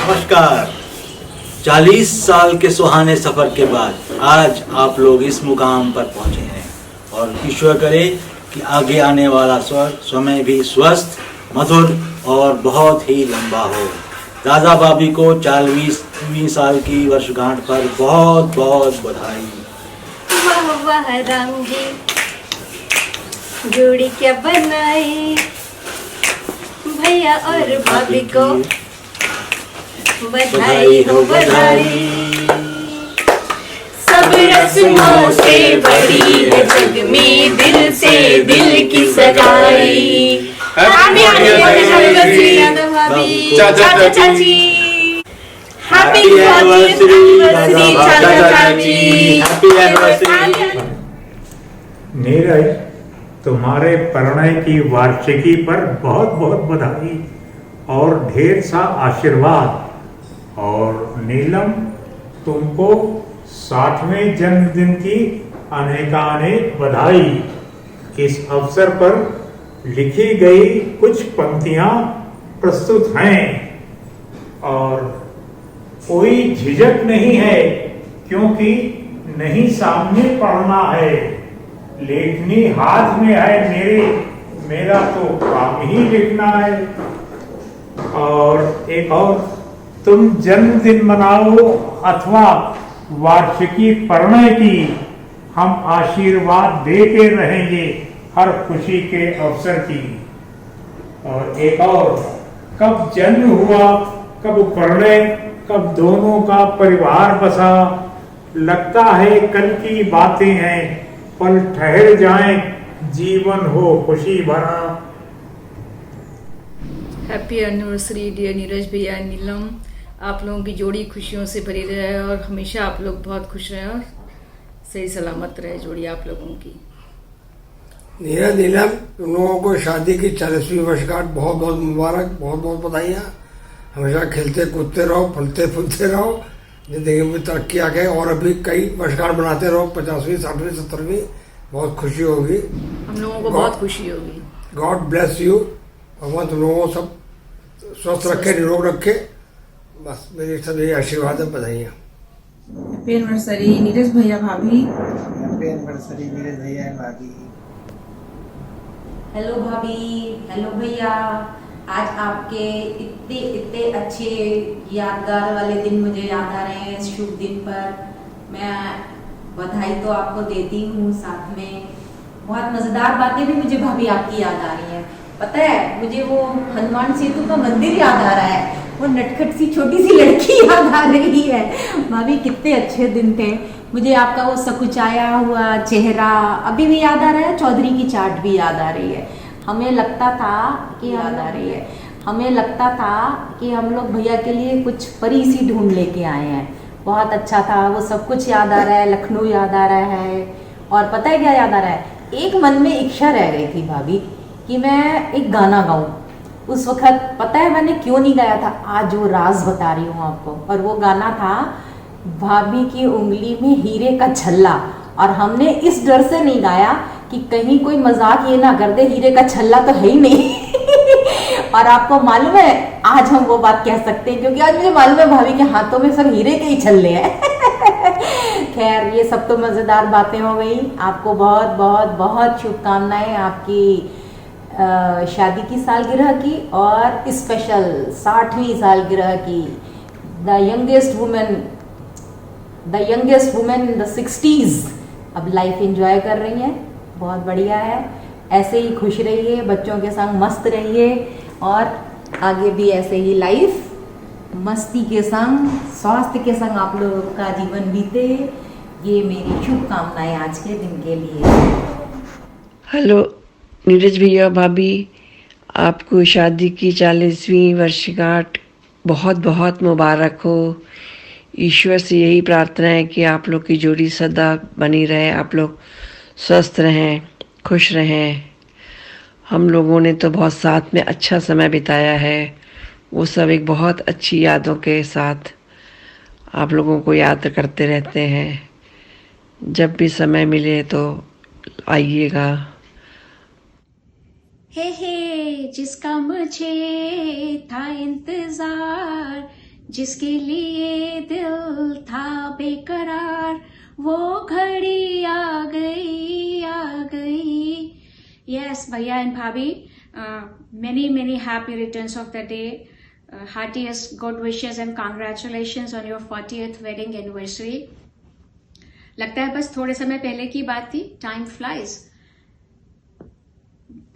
नमस्कार। 40 साल के सुहाने सफर के बाद आज आप लोग इस मुकाम पर पहुंचे हैं और ईश्वर करे कि आगे आने वाला समय भी स्वस्थ, मधुर और बहुत ही लंबा हो। दादा भाभी को 40वीं साल की वर्षगांठ पर बहुत बहुत बधाई। वाह वाह राम जी, जोड़ी क्या बनाई, भैया और भाभी को बधाई हो बधाई। सब रस्मों से बड़ी है जग में दिल से दिल की सगाई। हैप्पी एनिवर्सरी दादा भाभी, चाचा चाची। हैप्पी एनिवर्सरी चाचा चाची। Happy anniversary. नीरज, तुम्हारे परिणय की वार्षिकी पर बहुत बहुत बधाई और ढेर सा आशीर्वाद। और नीलम, तुमको 60वें जन्मदिन की अनेकानेक बधाई। इस अवसर पर लिखी गई कुछ पंक्तियां प्रस्तुत हैं और कोई झिझक नहीं है क्योंकि नहीं सामने पढ़ना है, लेखनी हाथ में है मेरा तो काम ही लिखना है। और एक और, तुम जन्मदिन मनाओ अथवा वार्षिकी परिणय की, हम आशीर्वाद देते रहेंगे हर खुशी के अवसर की। और एक और, कब जन्म हुआ कब परिणय, कब दोनों का परिवार बसा, लगता है कल की बातें हैं, पल ठहर जाएं, जीवन हो खुशी भरा। हैप्पी एनिवर्सरी डियर नीरज भैया, नीलम। आप लोगों की जोड़ी खुशियों से भरी रहे और हमेशा आप लोग बहुत खुश रहें और सही सलामत रहे जोड़ी आप लोगों की। नीरज, नीलम, तुम लोगों को शादी की 40वीं वर्षगांठ बहुत बहुत मुबारक, बहुत बहुत बधाइयाँ। हमेशा खेलते कूदते रहो, फलते फूलते रहो, जिंदगी में तरक्की आगे और अभी कई वर्षगांठ बनाते रहो, 50वीं 60वीं 70वीं, बहुत खुशी होगी। हम लोगों को बहुत खुशी होगी। God bless you. भगवान तुम लोगों को सब स्वस्थ रखे, निरोग रखे, बस मेरी सब यही आशीर्वाद है। बधाइयाँ। हैप्पी एनिवर्सरी नीरज भैया भाभी। हैप्पी एनिवर्सरी नीरज भैया भाभी। हेलो भाभी, हेलो भैया। आज आपके इतने इतने अच्छे यादगार वाले दिन मुझे याद आ रहे हैं। इस शुभ दिन पर मैं बधाई तो आपको देती हूँ, साथ में बहुत मजेदार बातें भी मुझे भाभी आपकी याद आ रही हैं। पता है, मुझे वो हनुमान सेतु का मंदिर याद आ रहा है, वो नटखट सी छोटी सी लड़की याद आ रही है। भाभी कितने अच्छे दिन थे। मुझे आपका वो सकुचाया हुआ चेहरा अभी भी याद आ रहा है, चौधरी की चाट भी याद आ रही है। हमें लगता था कि याद आ रही है, हमें लगता था कि हम लोग भैया के लिए कुछ परी सी ढूंढ लेके आए हैं। बहुत अच्छा था, वो सब कुछ याद आ रहा है, लखनऊ याद आ रहा है। और पता है क्या याद आ रहा है, एक मन में इच्छा रह गई थी भाभी कि मैं एक गाना गाऊं। उस वक्त पता है मैंने क्यों नहीं गाया था, आज वो राज बता रही हूँ आपको। और वो गाना था भाभी की उंगली में हीरे का छल्ला। और हमने इस डर से नहीं गाया कि कहीं कोई मजाक ये ना कर दे, हीरे का छल्ला तो है ही नहीं। और आपको मालूम है, आज हम वो बात कह सकते हैं क्योंकि आज मुझे मालूम है भाभी के हाथों में सब हीरे के ही छल्ले हैं। खैर, ये सब तो मजेदार बातें हो गई। आपको बहुत बहुत बहुत शुभकामनाएं आपकी शादी की सालगिरह की और स्पेशल 60वीं सालगिरह की। The youngest women in the 60s अब लाइफ एंजॉय कर रही हैं, बहुत बढ़िया है। ऐसे ही खुश रहिए, बच्चों के संग मस्त रहिए और आगे भी ऐसे ही लाइफ मस्ती के संग, स्वास्थ्य के संग आप लोगों का जीवन बीते। ये मेरी शुभकामनाएं आज के दिन के लिए। हेलो नीरज भैया भाभी, आपको शादी की 40वीं वर्षगांठ बहुत बहुत मुबारक हो। ईश्वर से यही प्रार्थना है कि आप लोग की जोड़ी सदा बनी रहे, आप लोग स्वस्थ रहें, खुश रहें। हम लोगों ने तो बहुत साथ में अच्छा समय बिताया है, वो सब एक बहुत अच्छी यादों के साथ आप लोगों को याद करते रहते हैं। जब भी समय मिले तो आइएगा। हे जिसका मुझे था इंतजार, जिसके लिए दिल था बेकरार, वो घड़ी आ गई, आ गई. Yes, Bhaiya and Bhabhi, many happy returns of the day. Heartiest good wishes and congratulations on your 40th wedding anniversary. लगता है बस थोड़े समय पहले की बात थी. Time flies.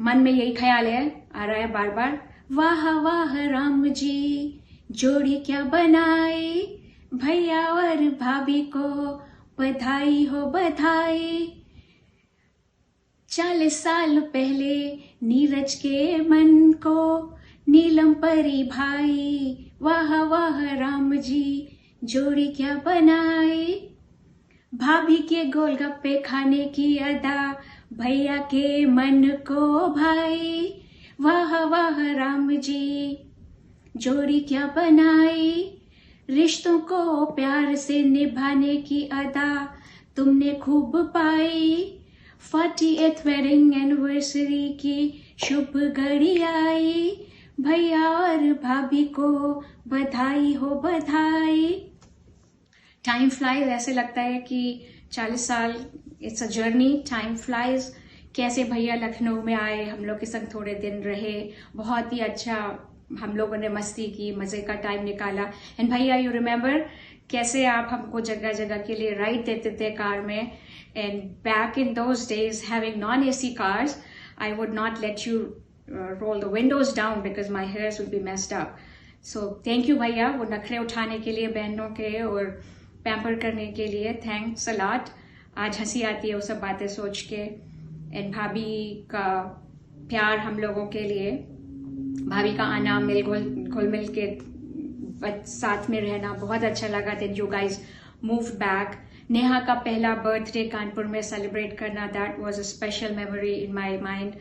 मन में यही ख्याल है, आ रहा है बार बार. वाह वाह राम जी, जोड़ी क्या बनाई, भैया और भाभी को बधाई हो बधाई. 40 साल पहले नीरज के मन को नीलम परी भाई, वाह वाह राम जी, जोड़ी क्या बनाई. भाभी के गोलगप्पे खाने की अदा, भैया के मन को भाई, वाह वाह राम जी, जोड़ी क्या बनाई. रिश्तों को प्यार से निभाने की अदा तुमने खूब पाई. 40th वेडिंग एनिवर्सरी की शुभ घड़ी आई, भैया और भाभी को बधाई हो बधाई. Time flies. ऐसे लगता है कि 40 साल it's a journey. Time flies. कैसे भैया लखनऊ में आए, हम लोग के संग थोड़े दिन रहे, बहुत ही अच्छा हम लोगों ने मस्ती की, मजे का टाइम निकाला. एंड भैया यू रिमेम्बर कैसे आप हमको जगह जगह के लिए राइड देते थे कार में. And back in those days having non AC cars, I would not let you roll the windows down because my hairs would be messed up. So thank you भैया, वो नखरे उठाने के लिए बहनों के और पैम्पर करने के लिए. Thanks a lot. आज हंसी आती है वो सब बातें सोच के. एंड भाभी का प्यार हम लोगों के लिए, भाभी का आना, घुल मिल के साथ में रहना बहुत अच्छा लगा. Then you guys move back. Neha का पहला बर्थडे कानपुर में सेलिब्रेट करना, that was a special memory in my mind.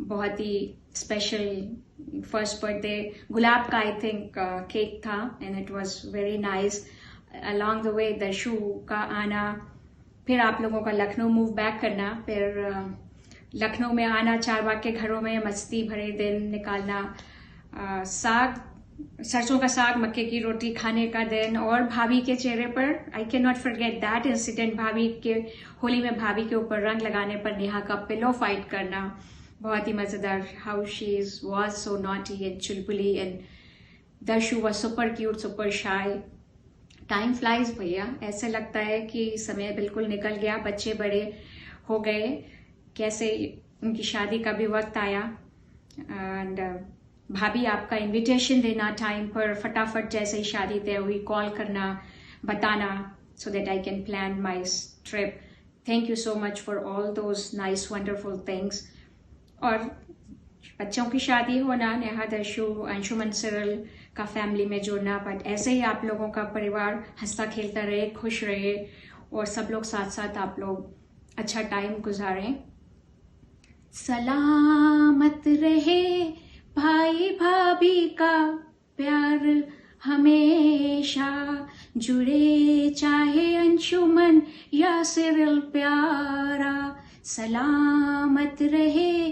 बहुत ही स्पेशल फर्स्ट बर्थडे. गुलाब का आई थिंक केक था and it was very nice. Along the way Darshu का आना, फिर आप लोगों का लखनऊ मूव बैक करना, फिर लखनऊ में आना, चारबाग के घरों में मस्ती भरे दिन निकालना, साग, सरसों का साग, मक्के की रोटी खाने का दिन, और भाभी के चेहरे पर I can not forget that incident. भाभी के होली में भाभी के ऊपर रंग लगाने पर नेहा का पिलो फाइट करना, बहुत ही मजेदार. How she was so naughty and Chulbuli and Darshu was super cute, super shy. Time flies भैया. ऐसे लगता है कि समय बिल्कुल निकल गया. बच्चे बड़े हो गए, कैसे उनकी शादी का भी वक्त आया. एंड भाभी आपका इनविटेशन देना टाइम पर, फटाफट जैसे ही शादी तय हुई कॉल करना, बताना, so that I can plan my trip. Thank you so much for all those nice wonderful things. और बच्चों की शादी होना, नेहा, दर्शु, अंशुमन, सिरल का फैमिली में जुड़ना, बट ऐसे ही आप लोगों का परिवार हंसता खेलता रहे, खुश रहे, और सब लोग साथ साथ आप लोग अच्छा टाइम गुजारें. सलामत रहे भाई भाभी का प्यार हमेशा, जुड़े चाहे अंशुमन या सिरल प्यारा. सलामत रहे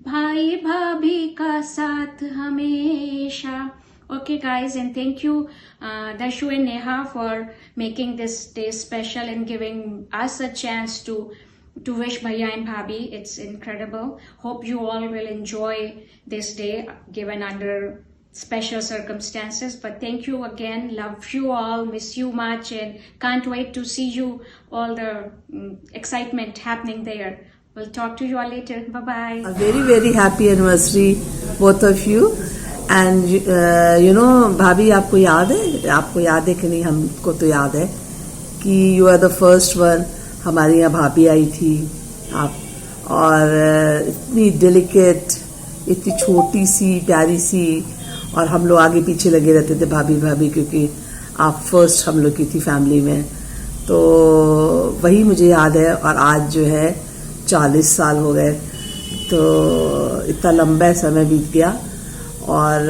भाई भाभी का साथ हमेशा. Okay guys, and thank you Darshu and Neha for making this day special and giving us a chance to wish Bhaiya and Bhabhi. It's incredible. Hope you all will enjoy this day given under special circumstances. But thank you again. Love you all. Miss you much and can't wait to see you. All the excitement happening there. We'll talk to you all later. Bye-bye. A very happy anniversary, both of you. And you know भाभी, आपको याद है कि नहीं? हमको तो याद है कि you are the first one. हमारे यहाँ भाभी आई थी आप, और इतनी डेलिकेट, इतनी छोटी सी प्यारी सी, और हम लोग आगे पीछे लगे रहते थे भाभी, क्योंकि आप फर्स्ट हम लोग की थी फैमिली में. तो वही मुझे याद है. और आज जो है 40 साल हो गए, तो इतना लंबा समय बीत गया, और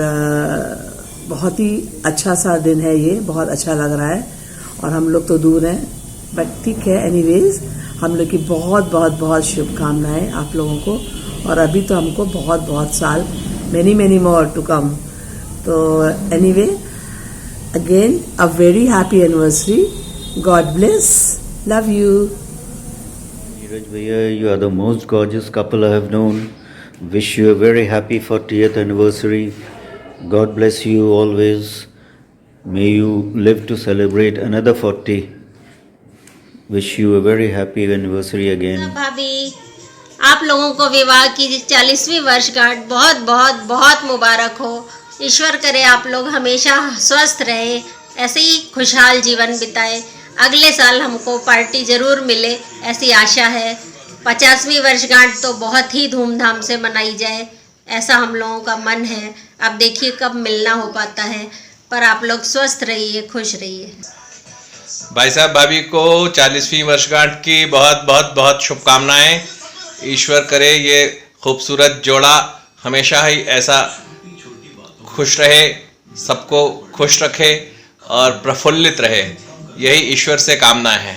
बहुत ही अच्छा सा दिन है ये. बहुत अच्छा लग रहा है. और हम लोग तो दूर हैं, बट ठीक है. एनीवेज, हम लोग की बहुत शुभकामनाएं आप लोगों को. और अभी तो हमको बहुत साल, मेनी मोर टू कम. तो anyway, again a very happy anniversary. God bless. Love you. Neeraj Bhaiya, you are the most gorgeous couple I have known. Wish you a very happy 40th anniversary. God bless you always. May you live to celebrate another 40. Wish you a very happy anniversary again. भाभी, आप लोगों को विवाह की 40वीं वर्षगांठ बहुत बहुत बहुत मुबारक हो। ईश्वर करे आप लोग हमेशा स्वस्थ रहे, ऐसे ही खुशहाल जीवन बिताए। अगले साल हमको पार्टी जरूर मिले, ऐसी आशा है। 50वीं वर्षगांठ तो बहुत ही धूमधाम से मनाई जाए, ऐसा हम लोगों का मन है। अब देखिए कब मिलना हो पाता है, पर आप लोग स्वस्थ रहिए, खुश रहिए। भाई साहब भाभी को 40वीं वर्षगांठ की बहुत बहुत बहुत शुभकामनाएं। ईश्वर करे ये खूबसूरत जोड़ा हमेशा ही ऐसा खुश रहे, सबको खुश रखे और प्रफुल्लित रहे, यही ईश्वर से कामना है।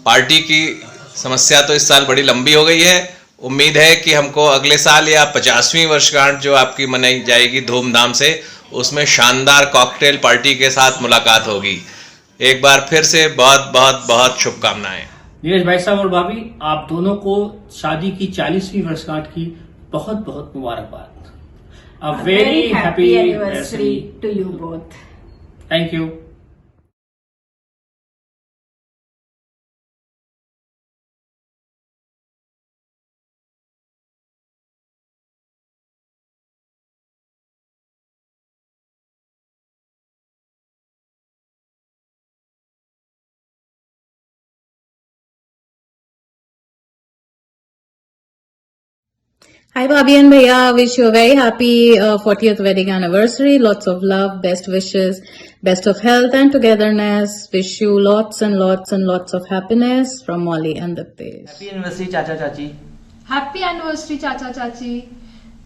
पार्टी की समस्या तो इस साल बड़ी लंबी हो गई है। उम्मीद है कि हमको अगले साल या 50वीं वर्षगांठ जो आपकी मनाई जाएगी धूमधाम से, उसमें शानदार कॉकटेल पार्टी के साथ मुलाकात होगी। एक बार फिर से बहुत बहुत बहुत शुभकामनाएं। नीरज भाई साहब और भाभी, आप दोनों को शादी की 40वीं वर्षगांठ की बहुत बहुत मुबारकबाद। A very happy anniversary to you both. Thank you. Hi Bhabhi and Bhaiya, wish you a very happy 40th wedding anniversary. Lots of love, best wishes, best of health and togetherness. Wish you lots and lots and lots of happiness from Molly and Diptesh. Happy anniversary चाचा चाची। Happy anniversary चाचा चाची।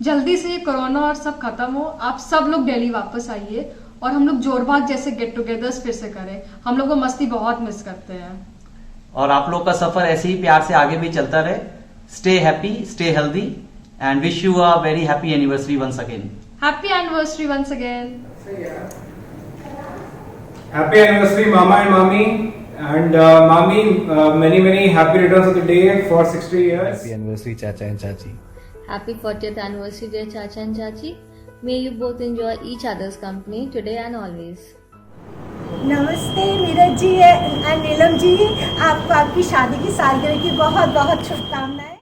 जल्दी से corona और सब खत्म हो, आप सब लोग दिल्ली वापस आइए और हम लोग जोरबाग जैसे गेट टुगेदर्स फिर से करें। हम लोग वो मस्ती बहुत मिस करते हैं। और आप लोग का सफर ऐसे ही प्यार से आगे भी चलता रहे। Stay happy, stay healthy and wish you a very happy anniversary once again. Happy anniversary once again. Happy anniversary Mama and Mami, and Mami, many happy returns of the day for 60 years. Happy anniversary Chacha and Chachi. Happy 40th anniversary dear Chacha and Chachi. May you both enjoy each other's company today and always. नमस्ते Neeraj ji and Neelam ji, आपको आपकी शादी की सालगिरह की बहुत बहुत शुभकामनाएं।